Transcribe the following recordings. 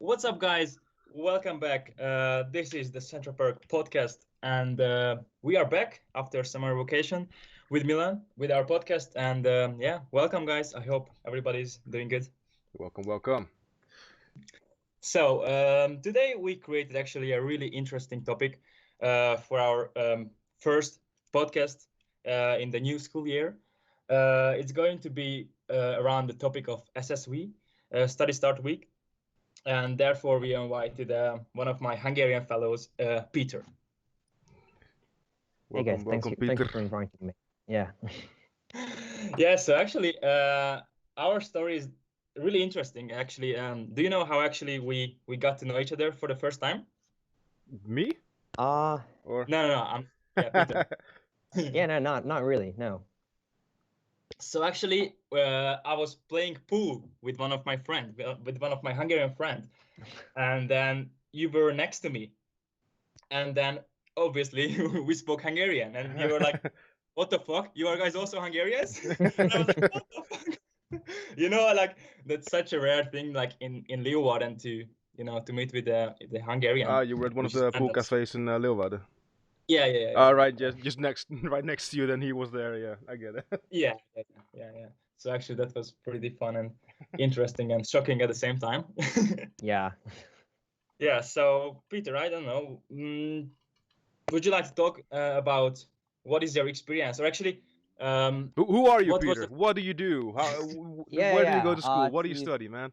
What's up, guys? Welcome back. This is the Central Perk podcast, and we are back after summer vacation with Milan with our podcast. And yeah, welcome, guys. I hope everybody's doing good. Welcome. So today we created actually a really interesting topic for our first podcast in the new school year. It's going to be around the topic of SSV, Study Start Week, and therefore we invited one of my Hungarian fellows, Peter. Hey guys, Welcome, thank Peter. you for inviting me. Yeah. Yeah, so actually, our story is really interesting. Actually, do you know how actually we got to know each other for the first time? Me? Uh Or No. Yeah, Peter. yeah, no, not really. No. So actually, I was playing pool with one of my friends, with one of my Hungarian friends, and then you were next to me, and then obviously we spoke Hungarian, and you were like, "What the fuck? You are guys also Hungarians?" And I was like, "What the fuck?" Like that's such a rare thing, like in Leeuwarden to meet with the Hungarian, you were at one of which is the pool fantastic. cafes in Leeuwarden. Yeah, Right, exactly. just next, right next to you. Then he was there. Yeah, I get it. Yeah. So actually, that was pretty fun and interesting and shocking at the same time. Yeah. Yeah. So Peter, I don't know. Would you like to talk about what is your experience, or actually, Who are you, what was Peter? the? What do you do? Yeah, Where do you go yeah. to school? What do you study, man?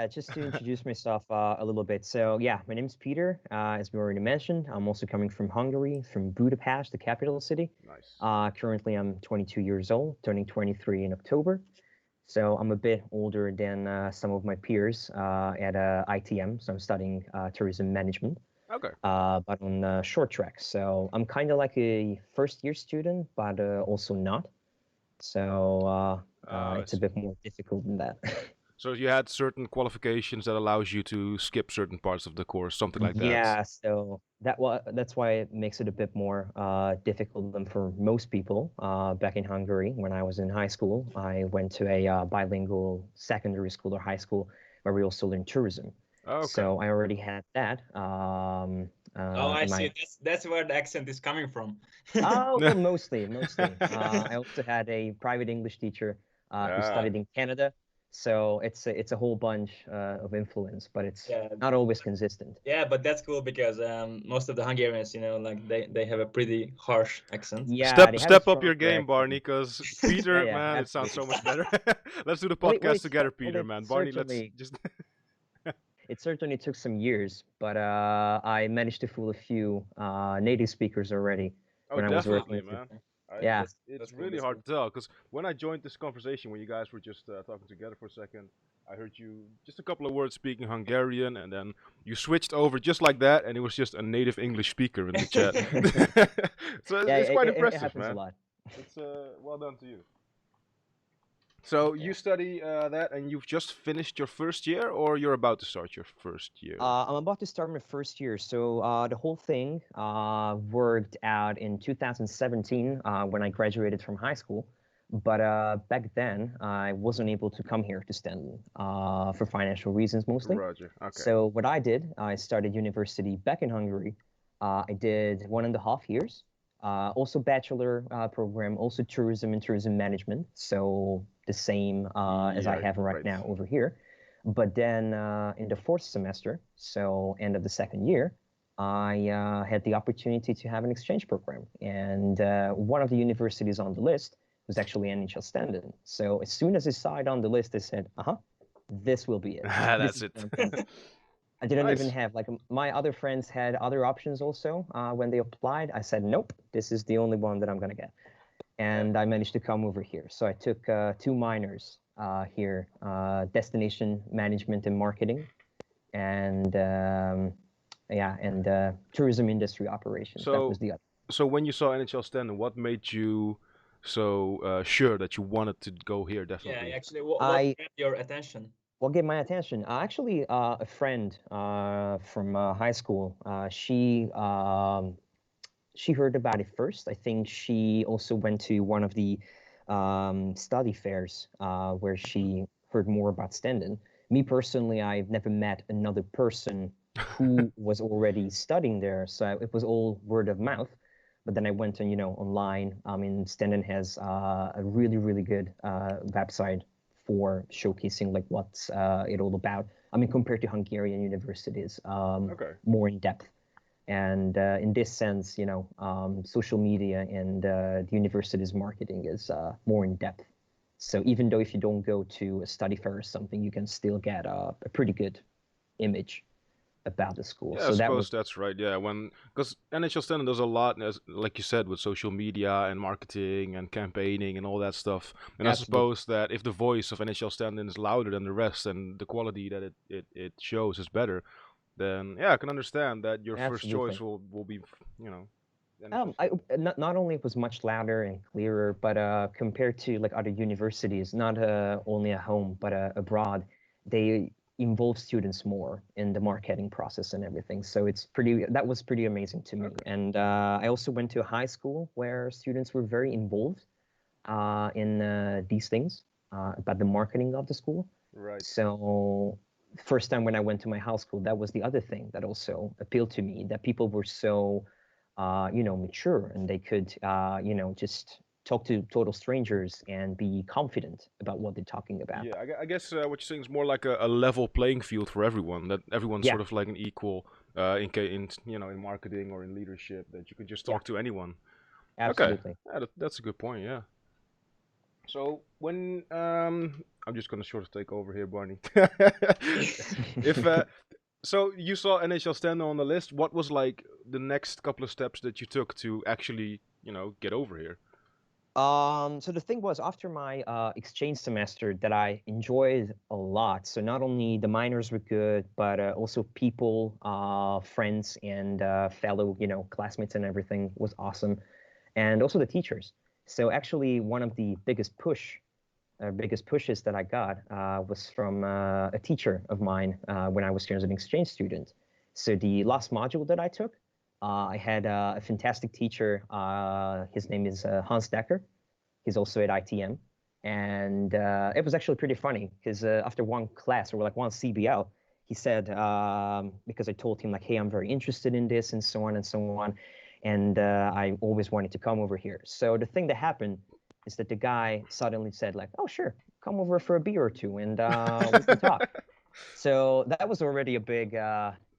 Just to introduce myself a little bit. So yeah, my name is Peter. As we already mentioned, I'm also coming from Hungary, from Budapest, the capital city. Nice. Currently I'm 22 years old, turning 23 in October. So I'm a bit older than some of my peers at ITM. So I'm studying tourism management. Okay. But on short track. So I'm kind of like a first year student, but also not. So I it's a see. bit more difficult than that. So you had certain qualifications that allows you to skip certain parts of the course, something like that. Yeah, so that's why it makes it a bit more difficult than for most people. Back in Hungary, when I was in high school, I went to a bilingual secondary school or high school where we also learned tourism. Okay. So I already had that Oh, I in see. my That's where the accent is coming from. Oh, well, mostly. I also had a private English teacher who Yeah. studied in Canada, so it's a whole bunch of influence, but it's Yeah, not always consistent. yeah, but that's cool because most of the Hungarians, like they have a pretty harsh accent. Yeah, Step they have a step up stronger your game, Barney, accent. because Yeah, Peter, yeah, man, it sounds so absolutely. much better. Let's do the Well, podcast together, Peter, it man. Barney, let's certainly just it certainly took some years, but I managed to fool a few native speakers already Oh, when I was Ah, working definitely, with them. man. Yeah. It's that's cool. really That's hard cool. to tell because when I joined this conversation, when you guys were just talking together for a second, I heard you just a couple of words speaking Hungarian, and then you switched over just like that, and it was just a native English speaker in the chat. So Yeah, it's quite it impressive, happens a man. lot. It's well done to you. So you Yeah. study that, and you've just finished your first year, or you're about to start your first year? I'm about to start my first year. So the whole thing worked out in 2017 when I graduated from high school. But back then, I wasn't able to come here to Stanton for financial reasons mostly. Roger. Okay. So what I did, I started university back in Hungary. I did 1.5 years. Also bachelor program, also tourism and tourism management. So the same as I Yeah. have right Right. now over here. But then in the fourth semester, so end of the second year, I had the opportunity to have an exchange program. And one of the universities on the list was actually NHL Standen. So as soon as I saw it on the list, I said, uh-huh, this will be it. This That's is it. what I'm gonna do. I didn't even Nice. have, like, my other friends had other options also when they applied. I said, nope, this is the only one that I'm going to get. Yeah. And I managed to come over here. So I took two minors here, destination management and marketing, and tourism industry operations. That was So, the other. so when you saw NHL Stanton, what made you so sure that you wanted to go here? Yeah, Definitely. actually, what I grabbed your attention? What get my attention? Actually, a friend from high school. She heard about it first. I think she also went to one of the study fairs where she heard more about Stendon. Me personally, I've never met another person who was already studying there, so it was all word of mouth. But then I went on, online. I mean, Stenden has a really, really good website for showcasing like what's it all about. I mean, compared to Hungarian universities, Okay. more in depth. And in this sense, social media and the university's marketing is more in depth. So even though if you don't go to a study fair or something, you can still get a pretty good image about the school. Yeah, I So that suppose was that's right. Yeah, when because NHL Standard does a lot, as like you said, with social media and marketing and campaigning and all that stuff. And I absolutely, suppose that if the voice of NHL Standard is louder than the rest and the quality that it shows is better, then yeah, I can understand that your first choice absolutely. will be, you know, NHL I Standard. not only it was much louder and clearer, but compared to like other universities, not only at home but abroad, they involve students more in the marketing process and everything. So that was pretty amazing to me. Okay, And I also went to a high school where students were very involved in these things about the marketing of the school. right. So first time when I went to my high school, that was the other thing that also appealed to me, that people were so, mature and they could, just talk to total strangers and be confident about what they're talking about. Yeah, I guess what you're saying is more like a level playing field for everyone. That everyone's Yeah, sort of like an equal in in marketing or in leadership. That you can just yeah, talk to anyone. Okay, absolutely. yeah, that's a good point. Yeah. So when I'm just gonna sort of take over here, Barney. If so, you saw NHL stand on the list. What was like the next couple of steps that you took to actually, get over here? So the thing was, after my exchange semester that I enjoyed a lot. So not only the minors were good, but also people, friends, and fellow, classmates and everything was awesome, and also the teachers. So actually, one of the biggest pushes that I got was from a teacher of mine when I was here as an exchange student. So the last module that I took, I had a fantastic teacher. His name is Hans Decker. He's also at ITM. And it was actually pretty funny because after one class or like one CBL, he said, because I told him like, hey, I'm very interested in this and so on and so on. And I always wanted to come over here. So the thing that happened is that the guy suddenly said like, oh, sure, come over for a beer or two and we can talk. So that was already a big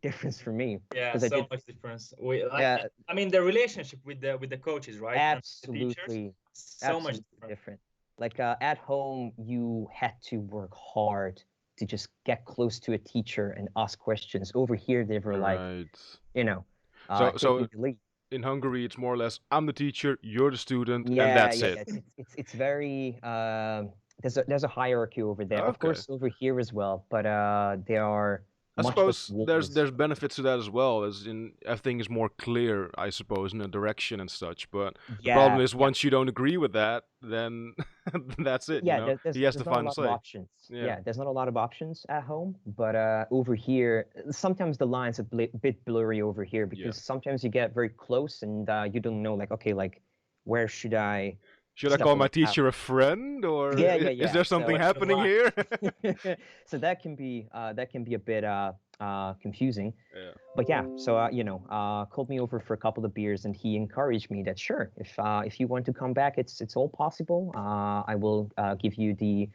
difference for me Yeah, because I so did, much difference. We like, uh, I mean, the relationship with the coaches, right, and the teachers, absolutely, so much absolutely different. different. Like at home, you had to work hard to just get close to a teacher and ask questions. Over here, they were like, Right. you know, take me So the lead. in Hungary, it's more or less I'm the teacher, you're the student, and Yeah, that's yeah, it. yeah. It's very there's a hierarchy over there. Of Okay. course, over here as well, but there are I much less suppose walls. there's benefits to that as well, as in everything is more clear, I suppose, in a direction and such. But the problem Yeah, is yeah. once you don't agree with that, then that's it. Yeah, He has the there's not a final lot of say. options. Yeah. Yeah, there's not a lot of options at home, but over here, sometimes the lines are bit blurry over here Yeah. because sometimes you get very close and you don't know, like, okay, like, where should I Should I step call on my the path? teacher a friend, or Yeah, yeah, is yeah. there something So, What's the happening line? here? so that can be a bit confusing. Yeah. But yeah, so called me over for a couple of beers, and he encouraged me that sure, if you want to come back, it's all possible. I will give you the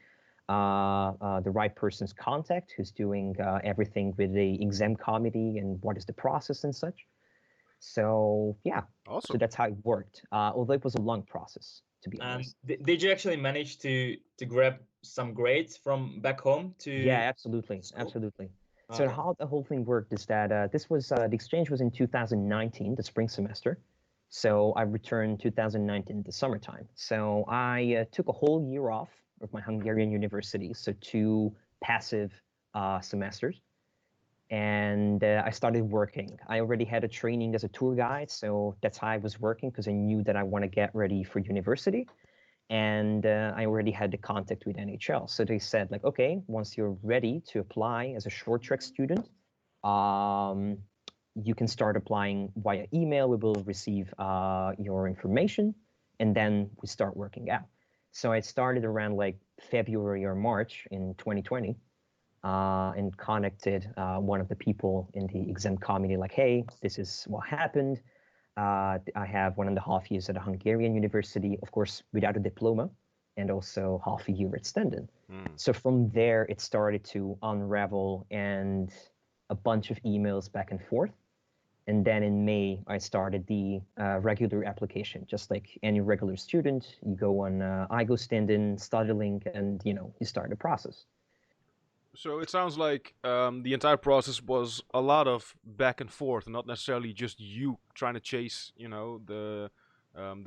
right person's contact, who's doing everything with the exam committee and what is the process and such. So yeah, so Awesome. that's how it worked. Although it was a long process, to be And honest. did you actually manage to grab some grades from back home Yeah, to absolutely, school? absolutely. So Okay. how the whole thing worked is that this was the exchange was in 2019, the spring semester. So I returned 2019, the summertime. So I took a whole year off of my Hungarian university, so two passive semesters, and I started working. I already had a training as a tour guide, so that's how I was working because I knew that I want to get ready for university, and I already had the contact with NHL. So they said like, okay, once you're ready to apply as a short track student, um, you can start applying via email. We will receive your information, and then we start working out. So I started around like February or March in 2020, and contacted one of the people in the exam committee, like, hey, this is what happened. I have 1.5 years at a Hungarian university, of course, without a diploma, and also half a year at Stenden. So from there, it started to unravel, and a bunch of emails back and forth. And then in May, I started the regular application, just like any regular student. You go on iGo Stenden, study link, and you start the process. So it sounds like the entire process was a lot of back and forth, not necessarily just you trying to chase, the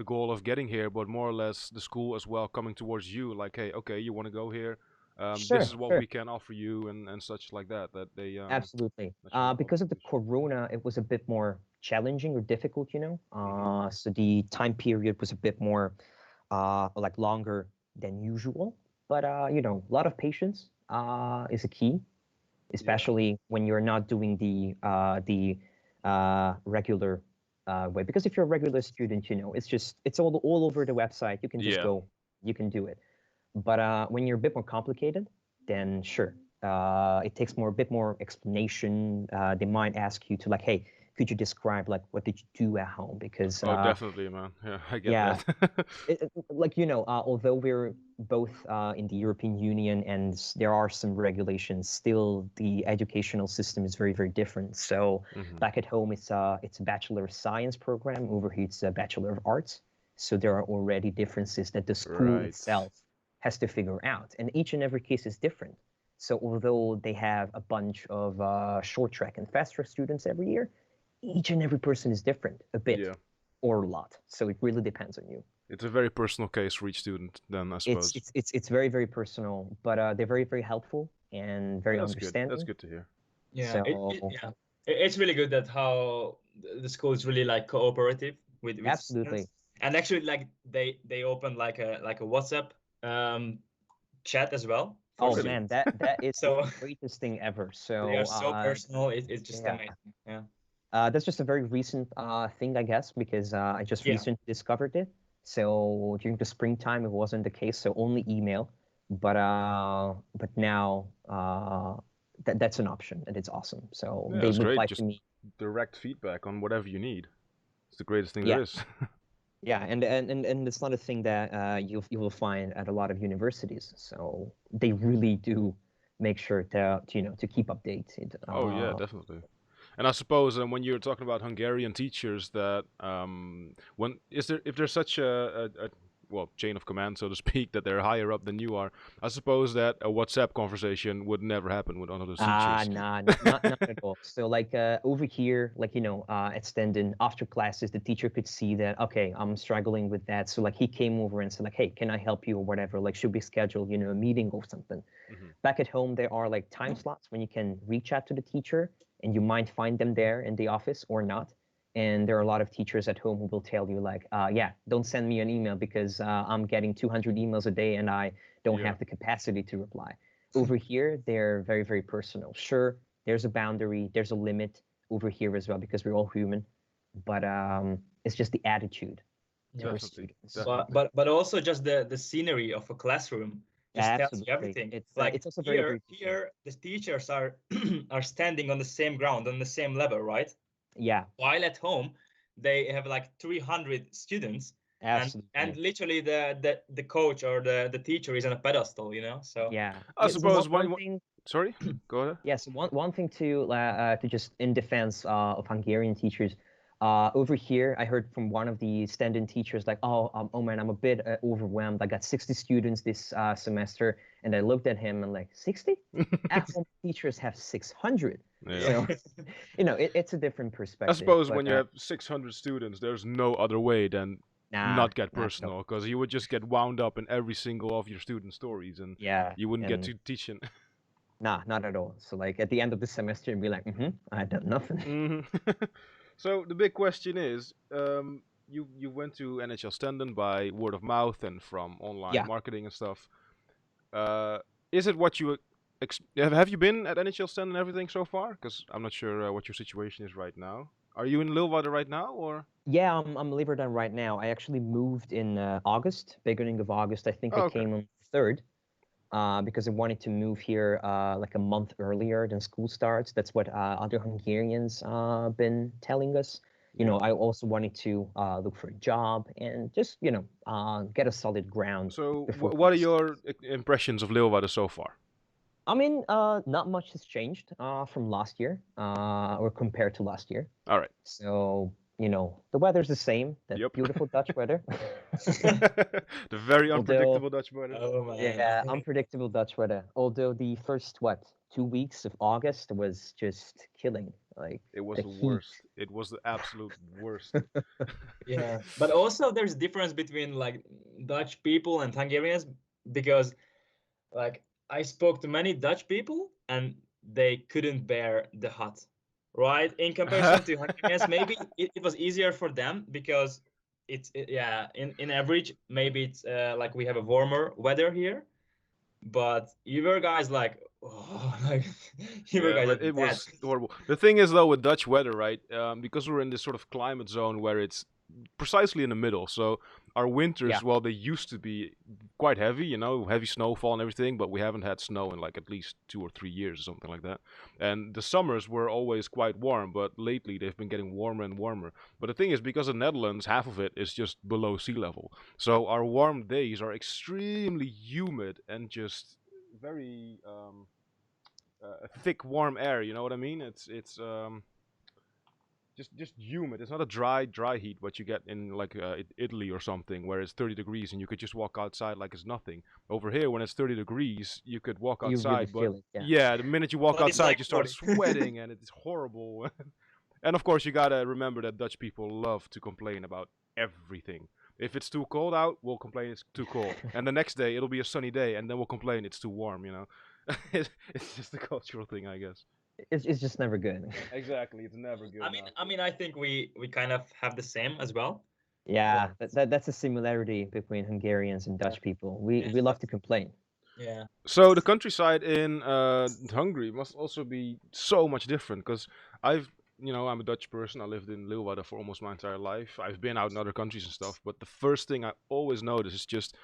goal of getting here, but more or less the school as well coming towards you, like, hey, okay, you want to go here, this Sure, is what sure. we can offer you, and such like that. That they Absolutely. that shows a lot Because of the motivation. corona, it was a bit more challenging or difficult, Mhm. So the time period was a bit more like longer than usual. But a lot of patience is a key, Yeah. especially when you're not doing the regular way. Because if you're a regular student, it's all over the website. You can just Yeah. go, you can do it. But when you're a bit more complicated, then sure, it takes a bit more explanation. They might ask you to like, hey, could you describe like what did you do at home? Because Oh, definitely, man. Yeah, I get yeah, that. like although we're both in the European Union and there are some regulations, still the educational system is very very different. So Mhm. back at home, it's a Bachelor of Science program. Over here, it's a Bachelor of Arts. So there are already differences that the school Right. itself has to figure out, and each and every case is different. So although they have a bunch of short track and fast track students every year, each and every person is different a bit Yeah. or a lot. So it really depends on you. It's a very personal case for each student, then I It's suppose. it's it's it's very very personal, but they're very very helpful and very That's good. That's understanding. good to hear. Yeah, So it's really good that how the school is really like cooperative with absolutely. students, and actually like they open like a WhatsApp um chat as well Oh, for Oh really? man, students. that is the So greatest thing ever. they are So so personal. It's just yeah, amazing. Yeah. that's just a very recent thing, I guess, because I just Yeah. recently discovered it. So during the springtime, it wasn't the case, so only email. But now that's an option, and it's awesome. So Yeah, they that's great. reply to Just me. direct feedback on whatever you need. It's the greatest thing there Yeah, is. yeah, and it's not a thing that you will find at a lot of universities. So they really do make sure to keep updated. Oh yeah, definitely. And I suppose when you're talking about Hungarian teachers, that when is there if there's such a well chain of command, so to speak, that they're higher up than you are, I suppose that a WhatsApp conversation would never happen with one of those teachers. Nah, not at all. So like over here, like at Stenden, after classes, the teacher could see that okay, I'm struggling with that. So like he came over and said like, hey, can I help you or whatever? Like should we schedule a meeting or something? Hmm. Back at home, there are like time slots when you can reach out to the teacher, and you might find them there in the office or not. And there are a lot of teachers at home who will tell you like, yeah, don't send me an email because I'm getting 200 emails a day and I don't Yeah, have the capacity to reply. Over here, they're very, very personal. Sure, there's a boundary, there's a limit over here as well because we're all human, but it's just the attitude Yeah. towards definitely, students. But definitely. but but also just the scenery of a classroom just tells you Absolutely, everything. Like it's also very, here very different. here the teachers are are standing on the same ground on the same level, right? Yeah, While at home they have like 300 students, and absolutely. literally the coach or the teacher is on a pedestal, you know. So Yeah. I Yeah, so one suppose one one thing, sorry, go ahead. yes, one thing to just in defense of Hungarian teachers, over here I heard from one of the stand-in teachers like, oh man, I'm a bit overwhelmed. I got 60 students this semester, and I looked at him and like 60? At home teachers have 600. Yeah. yeah. So it's a different I perspective, suppose but when you have 600 students, there's no other way than nah, not get not at personal, all. because you would just get wound up in every single of your student stories, and Yeah, you wouldn't get and to teaching. nah, not at all. So like at the end of the semester, you'd be like, I done nothing. Hmm. So the big question is, you went to NHL Stenden by word of mouth and from online Yeah. marketing and stuff. Uh, is it what you have you been at NHL Stenden and everything so far? Because I'm not sure what your situation is right now. Are you in Lilwater right now, or? Yeah, I'm Liverpool right now. I actually moved in August, beginning of August. I think I Oh, okay. came on 3rd. because I wanted to move here like a month earlier than school starts. That's what other Hungarians been telling us. You know, I also wanted to look for a job and just, get a solid ground So, before what are things start. your impressions of Leeuwarden so far? I mean, not much has changed from last year or compared to last year. All right. So, the weather's the same, that Yep. beautiful Dutch weather. The very Although, unpredictable Dutch weather. Oh man. yeah, unpredictable Dutch weather. Although the first, 2 weeks of August was just killing. Like It was the the heat. worst. It was the absolute worst. Yeah, but also there's difference between like Dutch people and Hungarians because like I spoke to many Dutch people and they couldn't bear the hot, right? In comparison to Hungarians, maybe it was easier for them because yeah, in average maybe it's like we have a warmer weather here, but you were guys like oh like you were Yeah, guys but at it dead. was horrible. The thing is, though, with Dutch weather, right? Because we're in this sort of climate zone where it's precisely in the middle. So our Yeah. winters, well, they used to be quite heavy, heavy snowfall and everything, but we haven't had snow in like at least 2 or 3 years or something like that. And the summers were always quite warm, but lately they've been getting warmer and warmer. But the thing is, because of Netherlands, half of it is just below sea level. So our warm days are extremely humid and just very thick, warm air. You know what I mean? It's just humid. It's not a dry heat what you get in like Italy or something, where it's 30 degrees and you could just walk outside like it's nothing. Over here, when it's 30 degrees, you could walk You really outside, but feel it, yeah. yeah, the minute you walk But it's outside, like you start 40. sweating and it's horrible. And of course, you gotta remember that Dutch people love to complain about everything. If it's too cold out, we'll complain it's too cold, and the next day it'll be a sunny day, and then we'll complain it's too warm. It's just a cultural thing, I guess. It's just never good. Exactly, it's never good. I think we kind of have the same as well. Yeah, that's a similarity between Hungarians and Dutch people. We love to complain. Yeah. So the countryside in Hungary must also be so much different because I'm a Dutch person. I lived in Leeuwarden for almost my entire life. I've been out in other countries and stuff, but the first thing I always notice is just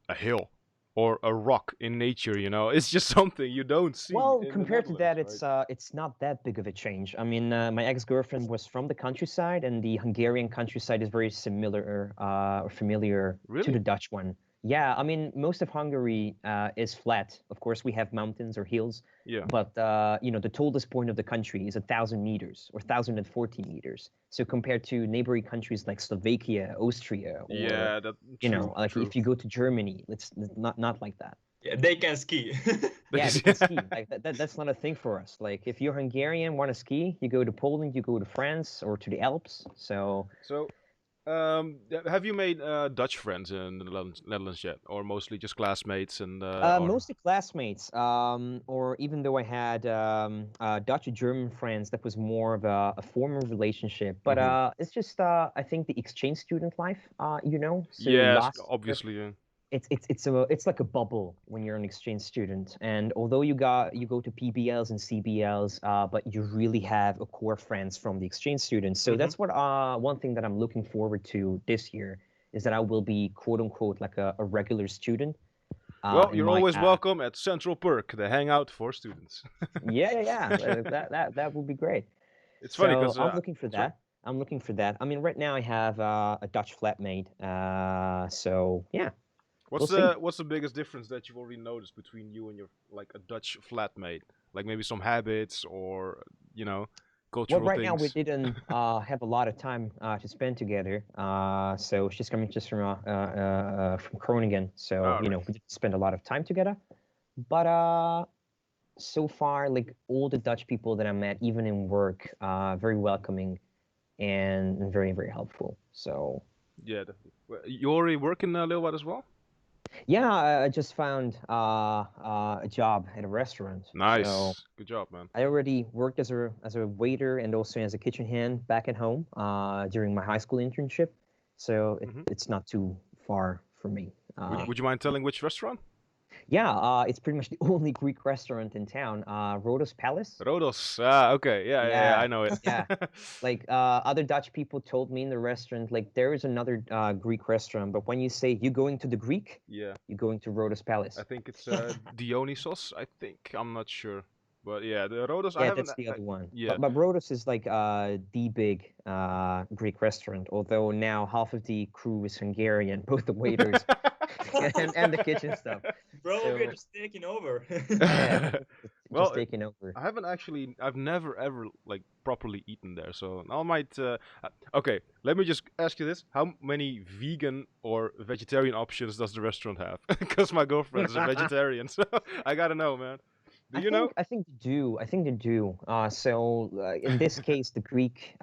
a hill or a rock in nature. It's just something you don't see Well, in the compared to that, Netherlands, right? it's not that big of a change. I mean, my ex-girlfriend was from the countryside, and the Hungarian countryside is very similar or familiar to the Really? Dutch one. Yeah, I mean, most of Hungary is flat. Of course, we have mountains or hills, Yeah. but the tallest point of the country is 1,000 meters or 1,040 meters. So compared to neighboring countries like Slovakia, Austria, or Yeah, that true, like true. if you go to Germany, it's not like that. Yeah, they can ski. Yeah, they can ski. Like that's not a thing for us. Like if you're Hungarian, want to ski, you go to Poland, you go to France or to the Alps. So So, have you made Dutch friends in the Netherlands yet, or mostly just classmates and or mostly classmates. Or even though I had Dutch or German friends, that was more of a formal relationship. But Mhm. it's just I think the exchange student life. So Yes, last year obviously. Yeah. it's like a bubble when you're an exchange student, and although you go to PBLs and CBLs, but you really have a core friends from the exchange students. So Mhm. that's what one thing that I'm looking forward to this year is that I will be quote unquote like a regular student Well, in you're my always welcome at Central Perk, the hangout for students. yeah, that would be great. It's funny So because I'm looking for sorry. that. I'm looking for that. I mean, right now I have a Dutch flatmate. So yeah, we'll see. What's the biggest difference that you've already noticed between you and your like a Dutch flatmate? Like maybe some habits or Well, cultural right now we things. didn't have a lot of time to spend together. So she's coming just from Groningen. So Oh, right. we didn't spend a lot of time together. But so far, like all the Dutch people that I met, even in work, very welcoming and very very helpful. So Yeah, definitely. You already work in Leeuwarden as well? yeah, I just found a job at a restaurant. So Nice. Good job, man. I already worked as a waiter and also as a kitchen hand back at home during my high school internship. So Hmm. it's not too far from me. Would you mind telling which restaurant? Yeah, it's pretty much the only Greek restaurant in town. Rhodos Palace. Rhodos. Ah, okay. Yeah, Yeah, I know it. yeah. Like other Dutch people told me in the restaurant, like there is another Greek restaurant, but when you say you going to the Greek, Yeah, you're going to Rhodos I Palace. think it's Dionysos. I think I'm not sure, but yeah, the Rhodos. I Yeah, haven't. that's the other one. Yeah. But Rhodos is like the big Greek restaurant. Although now half of the crew is Hungarian, both the waiters and the kitchen stuff. Bro, we're So just taking over. yeah, it's just Well, taking over. I haven't actually. I've never ever like properly eaten there, so now I might. Okay, let me just ask you this: how many vegan or vegetarian options does the restaurant have? Because my girlfriend is a vegetarian, so I gotta know, man. Do you know? I think they do. I think they do. So in this case, the Greek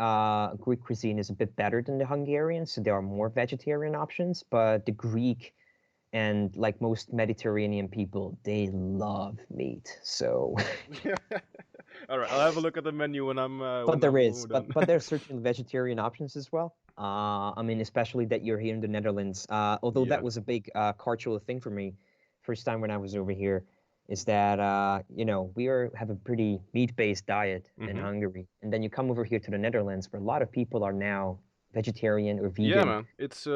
cuisine is a bit better than the Hungarian, so there are more vegetarian options. But the Greek and like most Mediterranean people, they love meat. So, All right, I'll have a look at the menu when I'm but when there we're but done. there's certainly vegetarian options as well. I mean, especially that you're here in the Netherlands. Although Yeah. that was a big cultural thing for me, first time when I was over here, is that have a pretty meat-based diet in Hmm. Hungary, and then you come over here to the Netherlands, where a lot of people are now vegetarian or Yeah, vegan. man. It's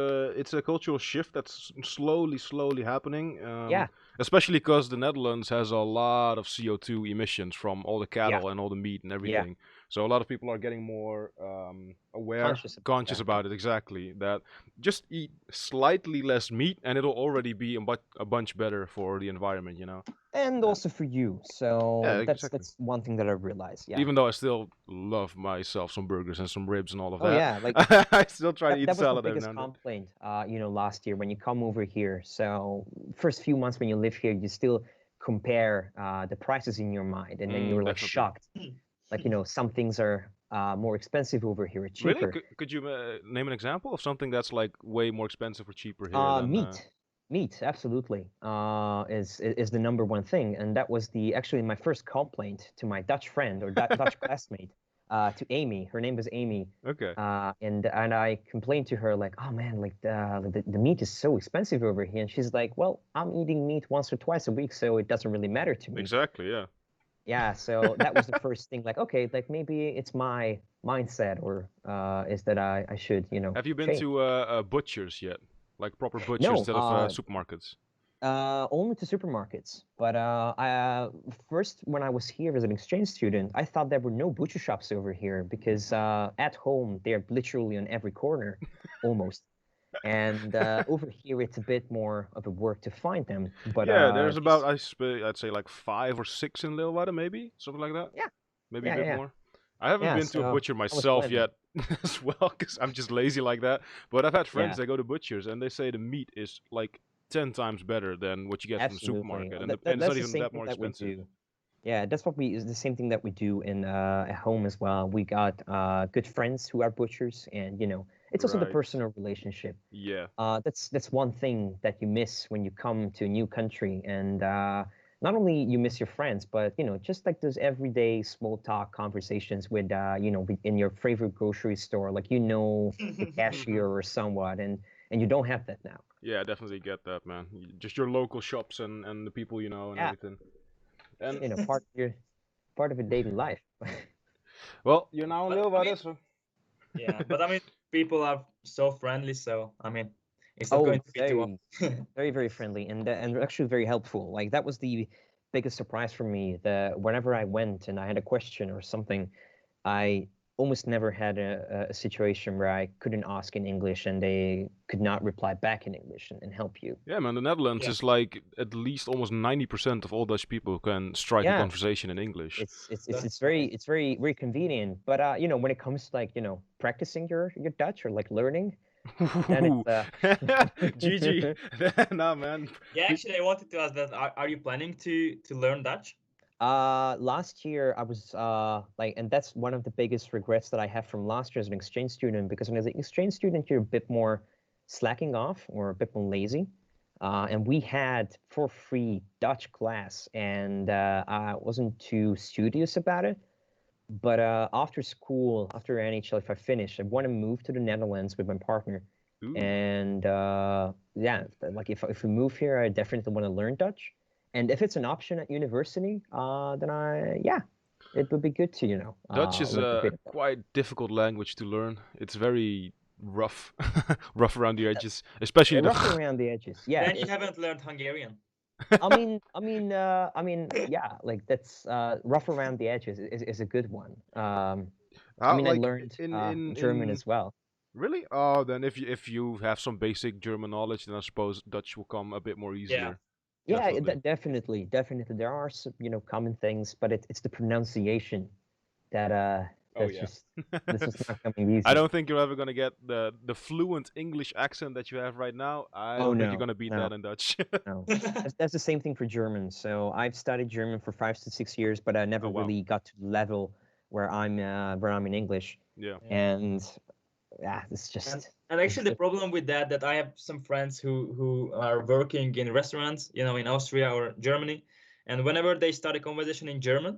a cultural shift that's slowly happening. Yeah, Especially because the Netherlands has a lot of CO2 emissions from all the yeah, cattle and all the meat and yeah. everything. So a lot of people are getting more aware, Conscious about conscious that. about it. Exactly. That just eat slightly less meat, and it'll already be a bunch better for the environment. You know. And And also for you. yeah, So exactly. that's one thing that I realized. Yeah. Even though I still love myself some burgers and some ribs and all of Oh that, yeah, like I still try to eat that was the salad every now biggest and then. complaint, last year when you come over here. So first few months when you live here, you still compare the prices in your mind, and then you're like Definitely. shocked. Like some things are more expensive over here, or Really? cheaper. Could you name an example of something that's like way more expensive or cheaper here than? Meat, absolutely, is the number one thing, and that was the actually my first complaint to my Dutch friend or Dutch classmate, to Amy. Her name was Amy, Okay. and I complained to her like, oh man, like the meat is so expensive over here, and she's like, well, I'm eating meat once or twice a week, so it doesn't really matter to me. Exactly. Yeah. Yeah, so that was the first thing. Like, okay, like maybe it's my mindset, or is that I should Have you been change. to butchers yet? Like proper butchers No, instead of supermarkets? only to supermarkets. But first, when I was here as an exchange student, I thought there were no butcher shops over here because at home they're literally on every corner, almost. And over here, it's a bit more of a work to find them. But Yeah, there's about this, I'd say like 5 or 6 in Leeuwarden, maybe something like that. yeah, Maybe a yeah, bit yeah, more. I haven't yeah. been to a So butcher I was myself planning. yet, as well, because I'm just lazy like that. But I've had friends Yeah, that go to butchers and they say the meat is like 10 times better than what you get from the absolutely. supermarket, and and it's That's not the even same that thing more that we expensive. do. Yeah, that's what we is the same thing that we do in at home as well. We got good friends who are butchers, and it's also the Right. personal relationship. Yeah. That's one thing that you miss when you come to a new country, and not only you miss your friends, but just like those everyday small talk conversations with in your favorite grocery store, like the cashier or someone, and you don't have that now. Yeah, I definitely get that, man. Just your local shops and the people you know and Yeah, everything. And part of your daily life. well, you're now in But I mean, Leeuwarden, so yeah, but I mean, people are so friendly, so I mean, it's not Oh, going to be too often. very, very friendly, and actually very helpful. Like that was the biggest surprise for me. That whenever I went and I had a question or something, I almost never had a situation where I couldn't ask in English and they could not reply back in English and help you. yeah, man, the Netherlands Yeah. is like at least almost 90% of all Dutch people who can strike a Yeah, conversation in English. That's it's very convenient. But when it comes to like practicing your Dutch or like learning, then Ooh. it's GG. Nah, man. yeah. Actually, I wanted to ask that. Are you planning to learn Dutch? Last year I was like, and that's one of the biggest regrets that I have from last year as an exchange student, because as an exchange student, you're a bit more slacking off or a bit more lazy. And we had for free Dutch class, and I wasn't too studious about it. But after school, after NHL, if I finish, I want to move to the Netherlands with my partner. Ooh. And yeah, like if we move here, I definitely want to learn Dutch. And if it's an option at university, then yeah, it would be good to Dutch is learn a a bit of quite difficult language to learn. It's very rough, rough around the edges, especially rough the. around the edges. Yeah, Then you haven't learned Hungarian. yeah, like that's rough around the edges is a good one. I How mean, I like learned German in as well. really? Oh, then if you have some basic German knowledge, then I suppose Dutch will come a bit more Yeah. easier. Yeah, Definitely. definitely. There are some, common things, but it's the pronunciation that Oh that's yeah. just not coming I easy. don't think you're ever gonna get the fluent English accent that you have right now. I Oh don't think you're no, gonna beat no, that in Dutch. no. That's the same thing for German. So I've studied German for 5 to 6 years, but I Oh never wow. really got to the level where I'm in English. Yeah. Yeah. And yeah, it's And just and it's actually the just problem with that I have some friends who are working in restaurants, in Austria or Germany, and whenever they start a conversation in German,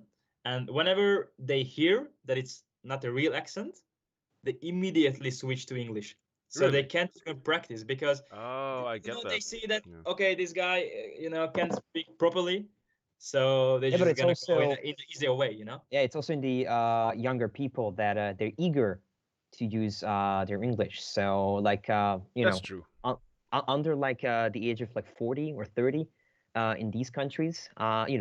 and whenever they hear that it's not a real accent, they immediately switch to English. So they Really? can't even practice because Oh, I get they that. see that, Yeah. okay, this guy can't speak properly, so they're yeah, but just it's gonna go in also in the easier way. yeah, it's also in the younger people that they're eager to use their English. So like That's true. under like the age of like 40 or 30 in these countries,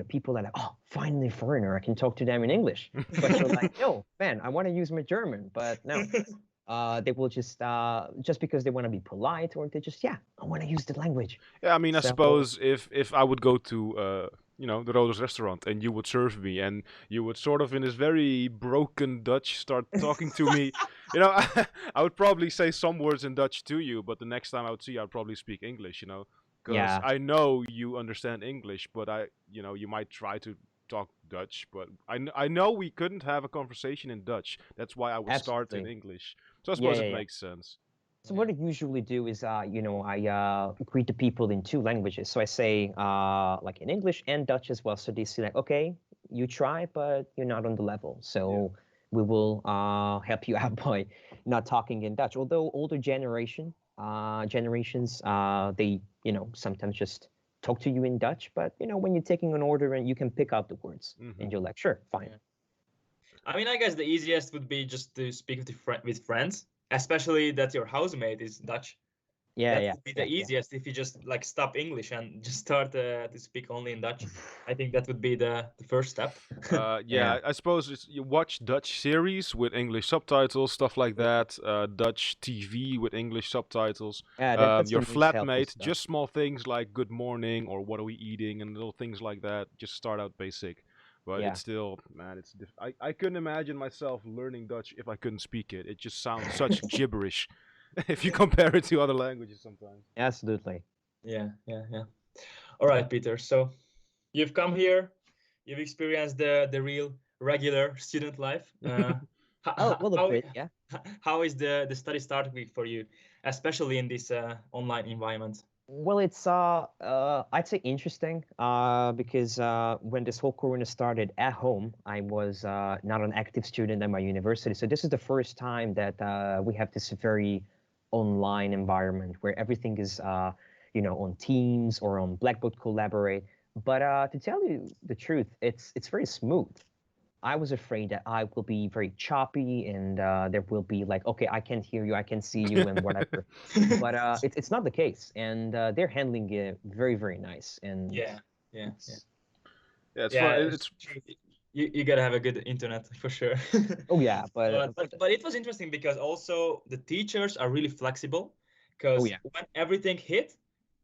people are like, oh, finally a foreigner, I can talk to them in English. But you're like, no, man, I want to use my German. But no, they will just because they want to be polite, or they just, yeah, I want to use the language. Yeah, I mean, I So suppose if I would go to the Rodos restaurant and you would serve me and you would sort of in this very broken Dutch start talking to me, I would probably say some words in Dutch to you, but the next time I would see you, I'd probably speak English, because yeah, I know you understand English, but you might try to talk Dutch, but I know we couldn't have a conversation in Dutch. That's why I would start in absolutely. English. So I Yeah, suppose yeah, it yeah. makes sense. So what I usually do is, I greet the people in two languages. So I say, like in English and Dutch as well. So they see like, okay, you try, but you're not on the level. Yeah. So we will help you out by not talking in Dutch. Although older generations, they, sometimes just talk to you in Dutch. But when you're taking an order and you can pick out the words, Hmm. and you're like, sure, fine. Yeah. I mean, I guess the easiest would be just to speak with friends, especially that your housemate is Dutch. Yeah, That yeah, would be the yeah, yeah. easiest if you just like stop English and just start to speak only in Dutch. I think that would be the first step. Yeah, Yeah, I suppose you watch Dutch series with English subtitles, stuff like Yeah. that. Dutch TV with English subtitles. yeah. That's Your the most helpful flatmate, stuff. just small things like good morning or what are we eating and little things like that. Just start out basic. But Yeah. it's still, man, I couldn't imagine myself learning Dutch if I couldn't speak it. It just sounds such gibberish if you compare it to other languages sometimes. Absolutely. Yeah, yeah, yeah. All right, Peter. So you've come here, you've experienced the real regular student life. Oh, well, a How bit, yeah. how is the study start week for you, especially in this online environment? Well, it's I'd say interesting because when this whole corona started at home, I was not an active student at my university. So this is the first time that we have this very online environment where everything is on Teams or on Blackboard Collaborate. But to tell you the truth, it's very smooth. I was afraid that I will be very choppy and there will be like, okay, I can't hear you, I can see you, and whatever. But it's not the case, and they're handling it very, very nice. And Yeah, yeah, yeah, it's Yeah, it's yeah. fun. It's true. You gotta have a good internet for sure. oh yeah, But it was interesting because also the teachers are really flexible oh because yeah, when everything hit,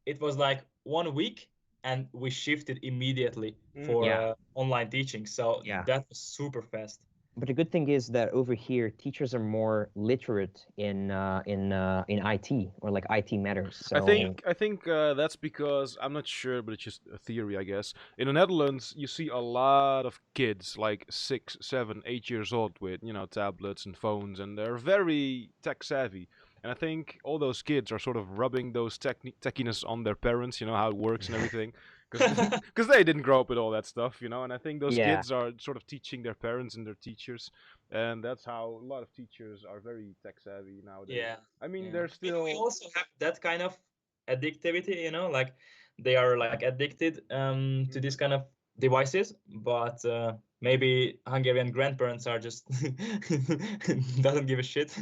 it was like 1 week and we shifted immediately for yeah, online teaching. So yeah. that was super fast. But the good thing is that over here, teachers are more literate in IT or like IT matters. I So think I think that's because I'm not sure, but it's just a theory, I guess. In the Netherlands, you see a lot of kids, like 6, 7, 8 years old, with tablets and phones, and they're very tech savvy. And I think all those kids are sort of rubbing those techiness on their parents, how it works and everything, because they didn't grow up with all that stuff, And I think those yeah, kids are sort of teaching their parents and their teachers, and that's how a lot of teachers are very tech savvy nowadays. Yeah, I mean, yeah. they're We still. also have that kind of addictivity, like they are like addicted to this kind of devices, but maybe Hungarian grandparents are just doesn't give a shit.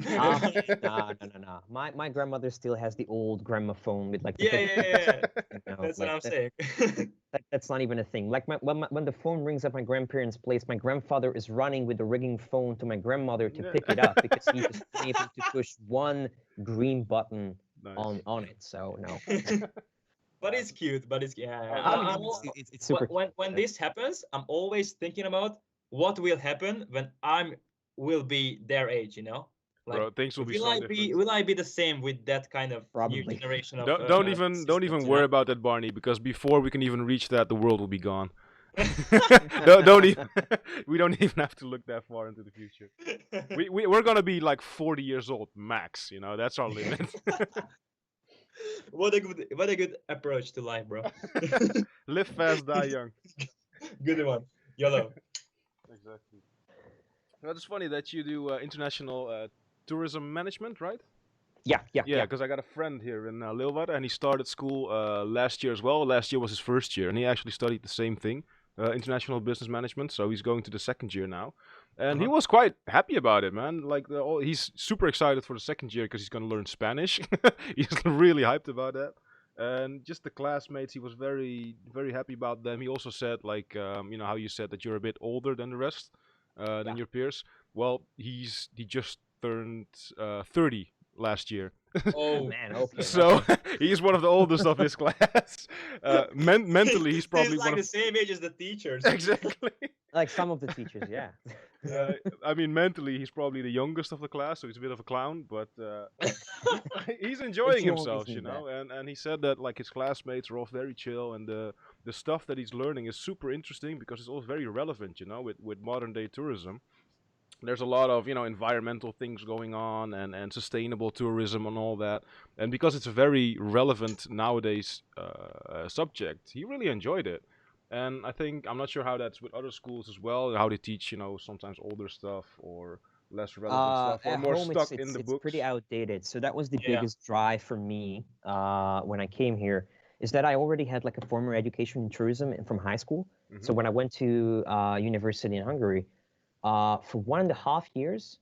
No, no. My grandmother still has the old gramophone with like the Yeah, big, yeah, yeah. you know, That's what like I'm saying. that's not even a thing. Like when the phone rings at my grandparents' place, my grandfather is running with the ringing phone to my grandmother to pick it up because he just able to push one green button Nice. on it. So no, But it's cute. But it's yeah. I I mean I'm it's super when cute. this happens, I'm always thinking about what will happen when I'm will be their age. You know, like Bro, things will be so different. will I be the same with that kind of new Probably. generation of Don't even systems? You worry know. about that, Barney, because before we can even reach that, the world will be gone. Don't even. We don't even have to look that far into the future. We're gonna be like 40 years old max. You know, that's our limit. What a good approach to life, bro. Live fast, die young. Good one. YOLO. Exactly. That's funny that you do international tourism management, right? Yeah, yeah, Yeah, yeah. because I got a friend here in Leeuwarden, and he started school last year as well. Last year was his first year, and he actually studied the same thing, international business management. So he's going to the second year now, and he Uh-huh. was quite happy about it, man. Like he's super excited for the second year because he's going to learn Spanish. He's really hyped about that, and just the classmates, he was very very happy about them. He also said like you know how you said that you're a bit older than the rest, than Yeah. your peers. Well, he just turned 30 last year. Oh Oh, man, okay, So okay. he's one of the oldest of his class. Mentally, he's he's probably like one the of same age as the teachers. exactly. Like some of the teachers, yeah. Uh, I mean, mentally, he's probably the youngest of the class, so he's a bit of a clown. But he's But enjoying you always himself, you need that. know. And he said that like his classmates are all very chill, and the stuff that he's learning is super interesting because it's all very relevant, you know, with modern day tourism. There's a lot of environmental things going on and sustainable tourism and all that, and because it's a very relevant nowadays subject, he really enjoyed it. And I think I'm not sure how that's with other schools as well, how they teach sometimes older stuff or less relevant stuff or At more home, stuck in the it's pretty books. outdated. So that was the Yeah. biggest drive for me when I came here, is that I already had like a former education in tourism from high school. Hmm. So when I went to university in Hungary, for 1.5 years,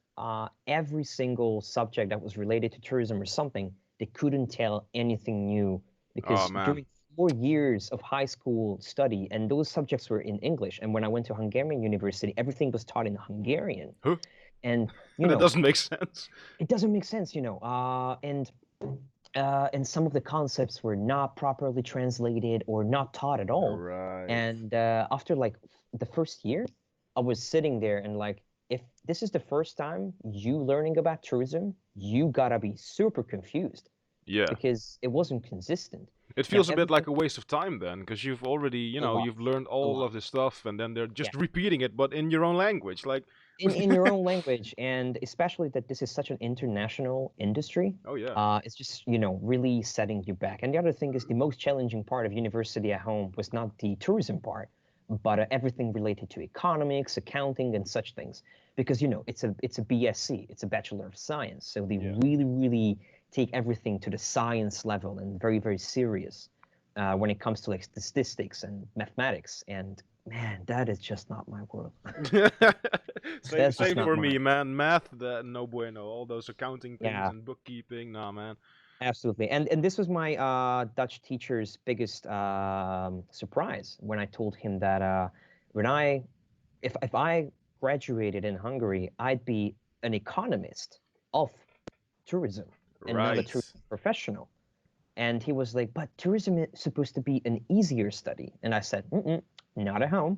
every single subject that was related to tourism or something, they couldn't tell anything new Oh because man. during 4 years of high school study, and those subjects were in English. And when I went to Hungarian university, everything was taught in Hungarian. Huh? And That doesn't make sense. it doesn't make sense, and some of the concepts were not properly translated or not taught at all. Right. And after like the first year, I was sitting there and like, if this is the first time you learning about tourism, you gotta be super confused Yeah. because it wasn't consistent. It Now feels a bit everything like a waste of time then, because you've already, a lot, you've learned a all lot. of this stuff, and then they're Yeah. just repeating it, but in your own language. Like, In your own language, and especially that this is such an international industry, oh yeah, it's just really setting you back. And the other thing is the most challenging part of university at home was not the tourism part, but everything related to economics, accounting, and such things, because it's a BSc, it's a Bachelor of Science, so they yeah. really take everything to the science level and very very serious when it comes to like statistics and mathematics. And man, that is just not my world. Same, That's just same not for me, mine. man. Math, no bueno. All those accounting things Yeah, and bookkeeping, nah, man. absolutely. And this was my Dutch teacher's biggest surprise when I told him that when I if I graduated in Hungary, I'd be an economist of tourism and not a Right. tourism professional. And he was like, "But tourism is supposed to be an easier study." And I said, Mm-mm, "Not at home."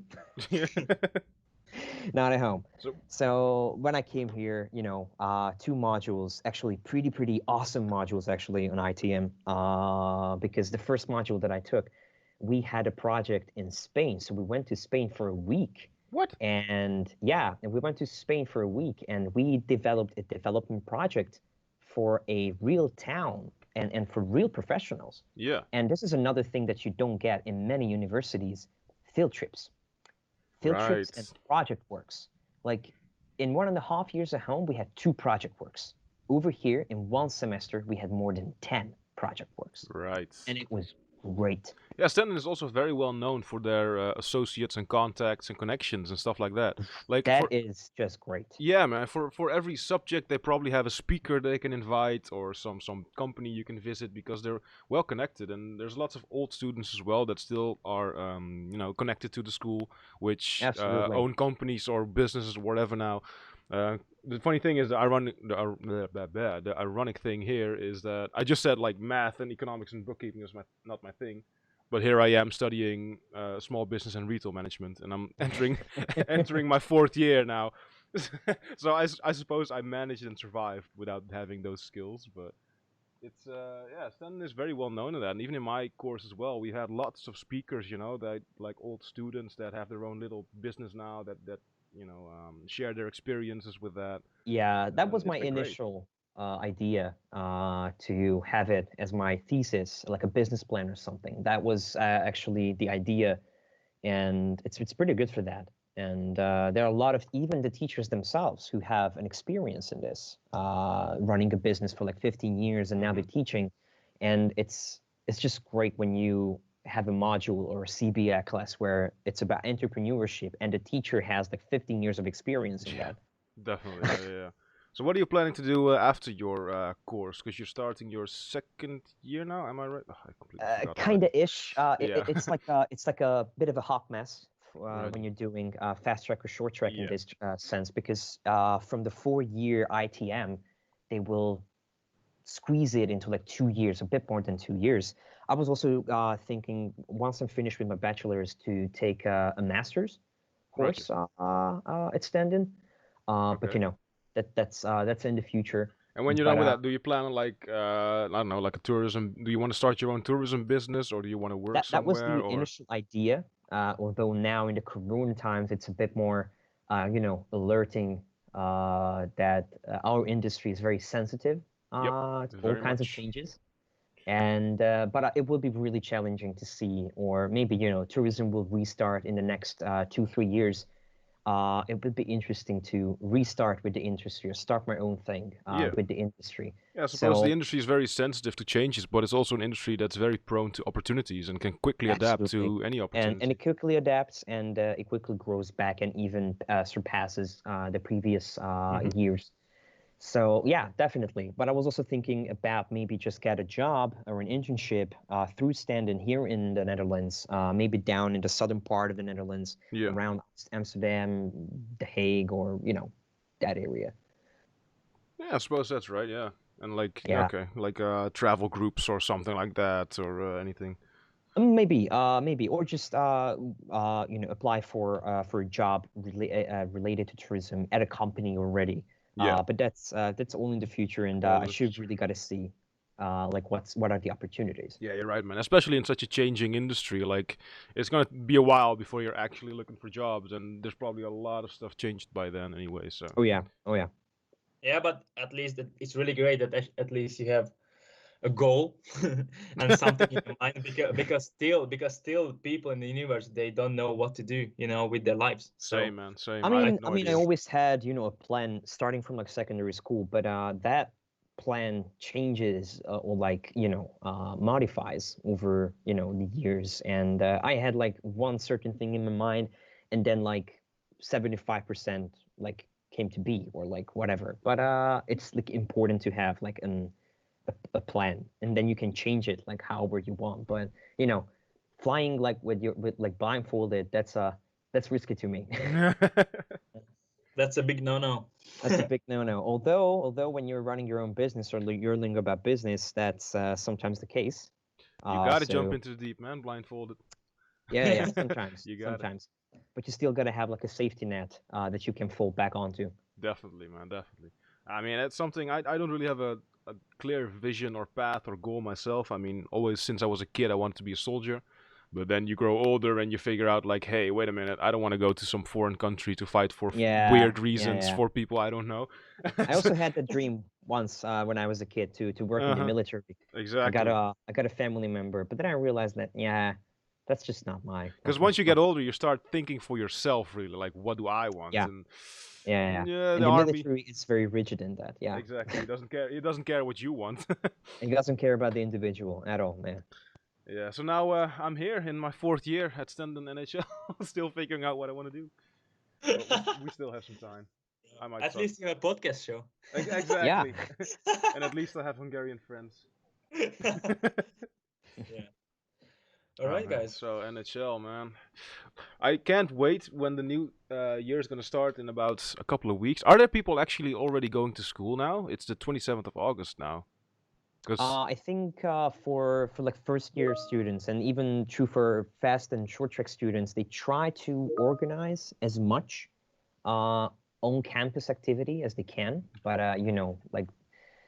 Not at home. So, So when I came here, two modules, actually pretty awesome modules actually on ITM, because the first module that I took, we had a project in Spain. So we went to Spain for a week. what? And yeah, and we went to Spain for a week and we developed a development project for a real town and for real professionals. Yeah. And this is another thing that you don't get in many universities, field trips Right. and project works. Like in 1.5 years at home, we had 2 project works. Over here in one semester, we had more than 10 project works. Right. And it was great. Yeah, Stanton is also very well known for their associates and contacts and connections and stuff like that. Like That for is just great. yeah, man, for every subject they probably have a speaker they can invite or some company you can visit because they're well connected, and there's lots of old students as well that still are connected to the school, which Absolutely. own companies or businesses or whatever now. The funny thing is the ironic thing here is that I just said like math and economics and bookkeeping is not my thing, but here I am studying small business and retail management, and I'm entering entering my fourth year now. So I suppose I managed and survived without having those skills, but it's yeah, Stanton is very well known in that, and even in my course as well, we had lots of speakers, that like old students that have their own little business now that share their experiences with that, Yeah, that and was it's my been great. initial idea to have it as my thesis, like a business plan or something. That was actually the idea, and it's pretty good for that. And there are a lot of even the teachers themselves who have an experience in this, running a business for like 15 years, and now they're Hmm. teaching. And it's just great when you have a module or a CBA class where it's about entrepreneurship, and the teacher has like 15 years of experience in Yeah, that. definitely. Yeah, yeah, yeah. So what are you planning to do after your course? Because you're starting your second year now, am I right? Oh, I completely forgot Kind already. of ish. Yeah. It's like a bit of a hot mess Right. when you're doing fast track or short track in Yeah. this sense, because from the 4 year ITM, they will squeeze it into like 2 years, a bit more than 2 years. I was also thinking once I'm finished with my bachelor's to take a master's Gotcha. course at Stanton, but Okay. that's in the future. And when you're But done with that, do you plan on like I don't know, like a tourism? Do you want to start your own tourism business, or do you want to work that was somewhere? the Or initial idea. Although now in the Corona times, it's a bit more, alerting that our industry is very sensitive yep, to all very kinds of much. changes. And but it will be really challenging to see, or maybe tourism will restart in the next 2 3 years. It would be interesting to restart with the industry or start my own thing Yeah. with the industry. Yeah, I suppose the So industry is very sensitive to changes, but it's also an industry that's very prone to opportunities and can quickly adapt absolutely. to any And opportunity. it quickly adapts, and it quickly grows back and even surpasses the previous Hmm. years. So yeah, definitely. But I was also thinking about maybe just get a job or an internship through Standen here in the Netherlands, maybe down in the southern part of the Netherlands, Yeah. around Amsterdam, The Hague, or that area. Yeah, I suppose that's right. Yeah, and like Yeah. okay, like travel groups or something like that, or anything. Maybe, or just apply for a job related to tourism at a company already. Yeah, But that's all in the future, and all I in the should future. really got to see, like what are the opportunities. Yeah, you're right, man. Especially in such a changing industry, like it's gonna be a while before you're actually looking for jobs, and there's probably a lot of stuff changed by then anyway. So Oh yeah, oh yeah, Yeah, but at least it's really great that at least you have a goal and something in your mind, because still people in the universe, they don't know what to do, with their lives. same, So man, I same. I mean, have I no mean, I idea. always had, a plan starting from like secondary school, but that plan changes or like, modifies over, the years. And I had like one certain thing in my mind, and then like 75% like came to be or like whatever. But it's like important to have like a plan, and then you can change it like however you want. But you know, flying like with like blindfolded, that's risky to me. that's a big no-no. That's a big no-no. Although when you're running your own business or you're learning about business, that's sometimes the case. You gotta jump So into the deep, man, blindfolded. yeah, sometimes, You got it. sometimes, but you still gotta have like a safety net that you can fall back onto. Definitely, man, definitely. I mean, it's something I don't really have a clear vision or path or goal myself. I mean, always since I was a kid, I wanted to be a soldier. But then you grow older and you figure out, like, hey, wait a minute, I don't want to go to some foreign country to fight for Yeah, weird yeah, reasons yeah. for people I don't know. I also had that dream once when I was a kid to work in the Uh-huh, military. exactly. I got a family member, but then I realized that yeah, that's just Because not my once you my get older, you start thinking for yourself, really, like, what do I want? yeah, And yeah, yeah. yeah, And the the army, military is very rigid in that. Yeah, exactly. He doesn't care. He doesn't care what you want. he doesn't care about the individual at all, man. Yeah, so now I'm here in my 4th year at Stenden NHL, still figuring out what I want to do. But we still have some time. I might At start. least you have a podcast show. Yeah. Exactly. And at least I have Hungarian friends. Yeah. All Oh right, man, guys. so NHL, man. I can't wait when the new year is gonna start in about a couple of weeks. Are there people actually already going to school now? It's the 27th of August now. Because I think for like first year students and even true for fast and short track students, they try to organize as much on campus activity as they can, but like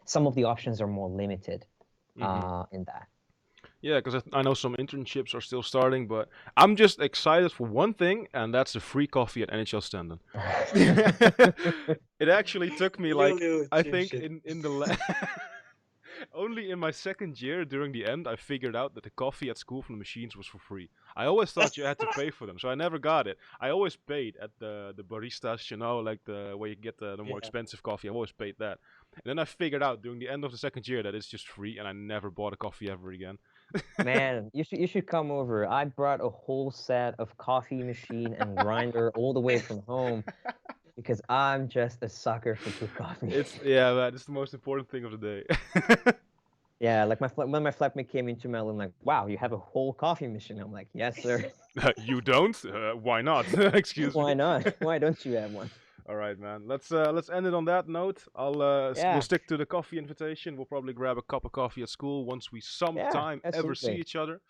some of the options are more limited in that. yeah, because I know some internships are still starting, but I'm just excited for one thing, and that's the free coffee at NHL Standen. It actually took me like Little I cheap think shit. in the only in my 2nd year during the end I figured out that the coffee at school from the machines was for free. I always thought you had to pay for them, so I never got it. I always paid at the baristas, like the where you get the more Yeah. expensive coffee. I always paid that, and then I figured out during the end of the 2nd year that it's just free, and I never bought a coffee ever again. Man, you should come over. I brought a whole set of coffee machine and grinder all the way from home because I'm just a sucker for good coffee. It's man, it's the most important thing of the day. Yeah, like when my flatmate came into my room, like, wow, you have a whole coffee machine. I'm like, yes, sir. You don't? Why not? Excuse Why me. not? Why don't you have one? All right, man. Let's end it on that note. We'll Yeah, stick to the coffee invitation. We'll probably grab a cup of coffee at school once we yeah, sometime ever see absolutely. each other.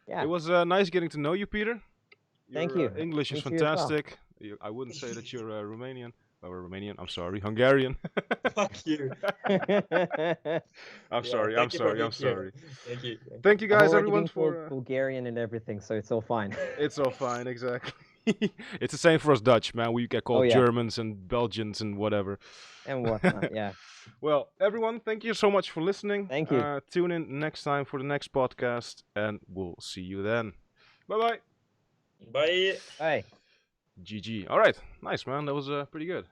Yeah, It was nice getting to know you, Peter. thank Your you. English is Me too as well. fantastic. I wouldn't say that you're Romanian. Or Romanian. I'm sorry, Hungarian. Fuck you. I'm Yeah, sorry. I'm thank you for sorry. being I'm here. sorry. Thank you. Thank you I've guys, already everyone, been called for. Bulgarian and everything, so it's all fine. It's all fine, exactly. It's the same for us Dutch, man. We get Oh called yeah, Germans and Belgians and whatever. and whatnot. Yeah, Well, everyone, thank you so much for listening. thank you. Tune in next time for the next podcast, and we'll see you then. Bye bye. Bye. GG. All right, nice man. That was pretty good.